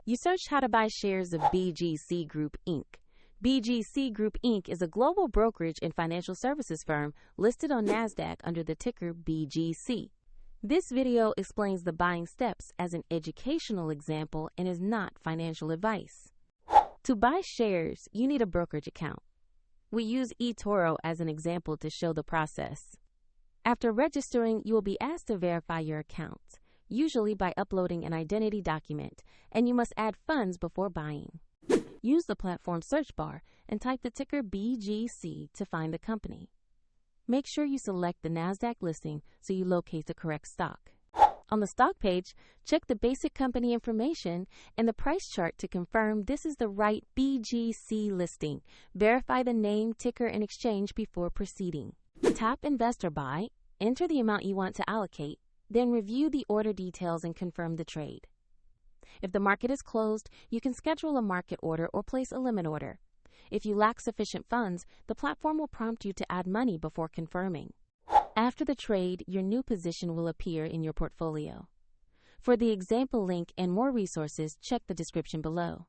You searched how to buy shares of BGC Group Inc. BGC Group Inc. is a global brokerage and financial services firm listed on NASDAQ under the ticker BGC. This video explains the buying steps as an educational example and is not financial advice. To buy shares, you need a brokerage account. We use eToro as an example to show the process. After registering, you will be asked to verify your account, usually by uploading an identity document, and you must add funds before buying. Use the platform search bar and type the ticker BGC to find the company. Make sure you select the NASDAQ listing so you locate the correct stock. On the stock page, check the basic company information and the price chart to confirm this is the right BGC listing. Verify the name, ticker, and exchange before proceeding. Tap Invest or Buy, enter the amount you want to allocate, then review the order details and confirm the trade. If the market is closed, you can schedule a market order or place a limit order. If you lack sufficient funds, the platform will prompt you to add money before confirming. After the trade, your new position will appear in your portfolio. For the example link and more resources, check the description below.